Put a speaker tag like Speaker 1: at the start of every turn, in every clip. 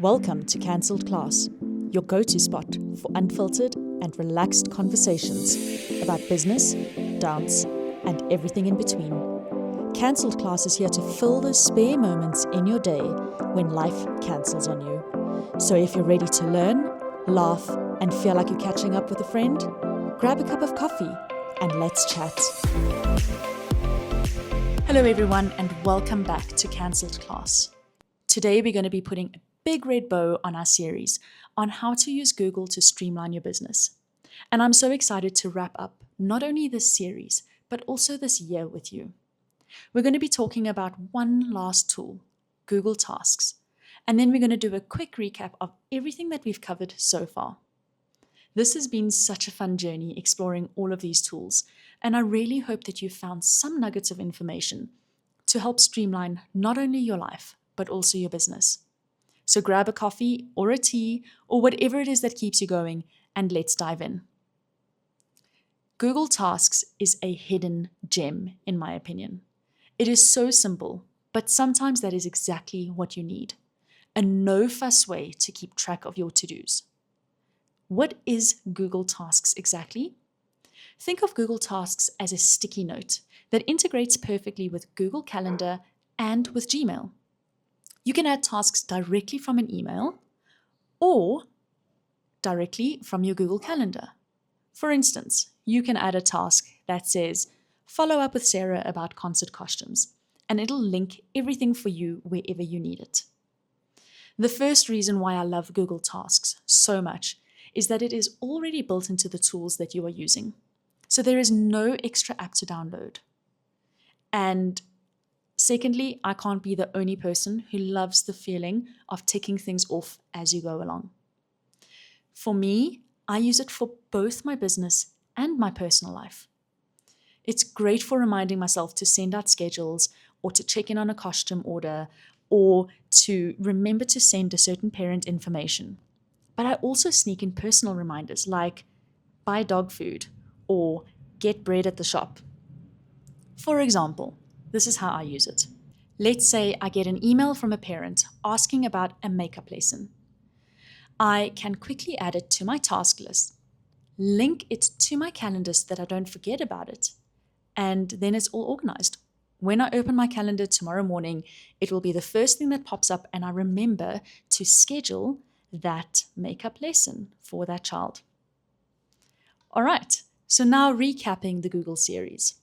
Speaker 1: Welcome to Cancelled Class, your go-to spot for unfiltered and relaxed conversations about business, dance, and everything in between. Cancelled Class is here to fill those spare moments in your day when life cancels on you. So if you're ready to learn, laugh, and feel like you're catching up with a friend, grab a cup of coffee and let's chat. Hello everyone and welcome back to Cancelled Class. Today we're going to be putting a big red bow on our series on how to use Google to streamline your business. And I'm so excited to wrap up not only this series, but also this year with you. We're going to be talking about one last tool, Google Tasks. And then we're going to do a quick recap of everything that we've covered so far. This has been such a fun journey exploring all of these tools, and I really hope that you've found some nuggets of information to help streamline not only your life, but also your business. So grab a coffee or a tea or whatever it is that keeps you going, and let's dive in. Google Tasks is a hidden gem, in my opinion. It is so simple, but sometimes that is exactly what you need. A no-fuss way to keep track of your to-dos. What is Google Tasks exactly? Think of Google Tasks as a sticky note that integrates perfectly with Google Calendar and with Gmail. You can add tasks directly from an email or directly from your Google Calendar. For instance, you can add a task that says, follow up with Sarah about concert costumes, and it'll link everything for you wherever you need it. The first reason why I love Google Tasks so much is that it is already built into the tools that you are using. So there is no extra app to download. And secondly, I can't be the only person who loves the feeling of ticking things off as you go along. For me, I use it for both my business and my personal life. It's great for reminding myself to send out schedules or to check in on a costume order or to remember to send a certain parent information. But I also sneak in personal reminders like buy dog food or get bread at the shop. For example, this is how I use it. Let's say I get an email from a parent asking about a makeup lesson. I can quickly add it to my task list, link it to my calendar so that I don't forget about it, and then it's all organized. When I open my calendar tomorrow morning, it will be the first thing that pops up and I remember to schedule that makeup lesson for that child. All right, so now recapping the Google series.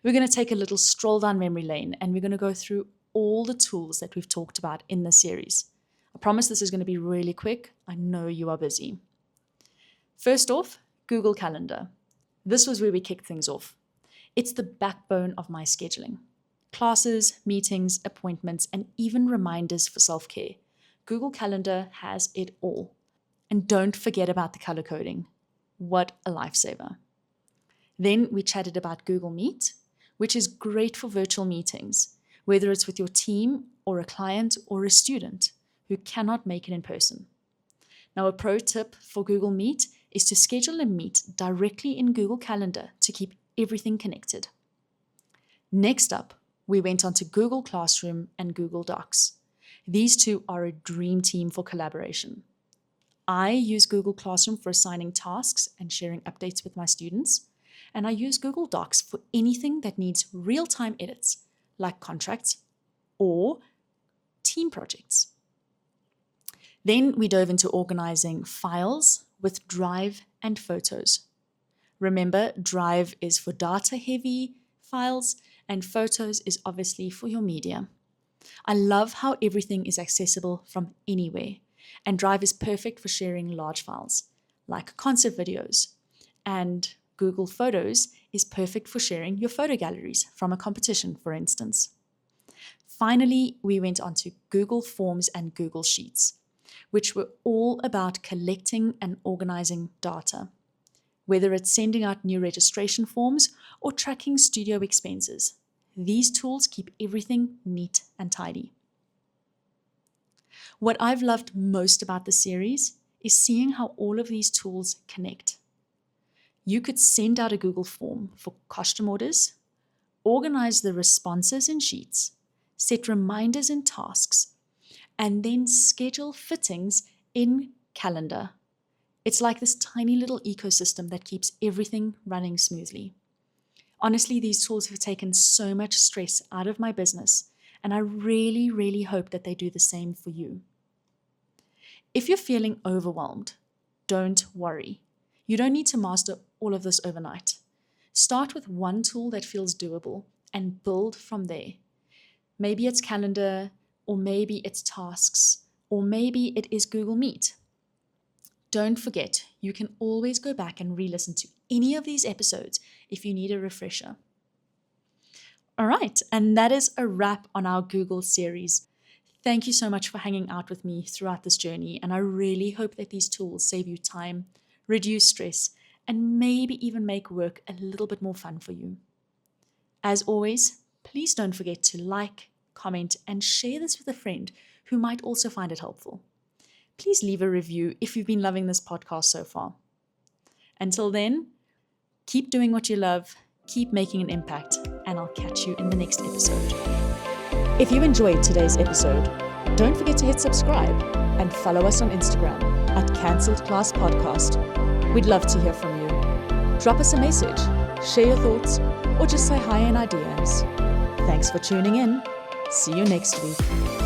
Speaker 1: We're going to take a little stroll down memory lane and we're going to go through all the tools that we've talked about in this series. I promise this is going to be really quick. I know you are busy. First off, Google Calendar. This was where we kicked things off. It's the backbone of my scheduling. Classes, meetings, appointments, and even reminders for self-care. Google Calendar has it all. And don't forget about the color coding. What a lifesaver. Then we chatted about Google Meet, which is great for virtual meetings, whether it's with your team or a client or a student who cannot make it in person. Now, a pro tip for Google Meet is to schedule a meet directly in Google Calendar to keep everything connected. Next up, we went on to Google Classroom and Google Docs. These two are a dream team for collaboration. I use Google Classroom for assigning tasks and sharing updates with my students, and I use Google Docs for anything that needs real-time edits, like contracts or team projects. Then we dove into organizing files with Drive and Photos. Remember, Drive is for data-heavy files, and Photos is obviously for your media. I love how everything is accessible from anywhere, and Drive is perfect for sharing large files, like concert videos, and Google Photos is perfect for sharing your photo galleries from a competition, for instance. Finally, we went on to Google Forms and Google Sheets, which were all about collecting and organizing data, whether it's sending out new registration forms or tracking studio expenses. These tools keep everything neat and tidy. What I've loved most about the series is seeing how all of these tools connect. You could send out a Google form for costume orders, organize the responses in sheets, set reminders in tasks, and then schedule fittings in Calendar. It's like this tiny little ecosystem that keeps everything running smoothly. Honestly, these tools have taken so much stress out of my business, and I really, really hope that they do the same for you. If you're feeling overwhelmed, don't worry. You don't need to master all of this overnight. Start with one tool that feels doable and build from there. Maybe it's Calendar, or maybe it's Tasks, or maybe it is Google Meet. Don't forget, you can always go back and re-listen to any of these episodes if you need a refresher. All right, and that is a wrap on our Google series. Thank you so much for hanging out with me throughout this journey, and I really hope that these tools save you time, reduce stress, and maybe even make work a little bit more fun for you. As always, please don't forget to like, comment, and share this with a friend who might also find it helpful. Please leave a review if you've been loving this podcast so far. Until then, keep doing what you love, keep making an impact, and I'll catch you in the next episode. If you enjoyed today's episode, don't forget to hit subscribe and follow us on Instagram at Cancelled Class Podcast. We'd love to hear from you. Drop us a message, share your thoughts, or just say hi in our DMs. Thanks for tuning in. See you next week.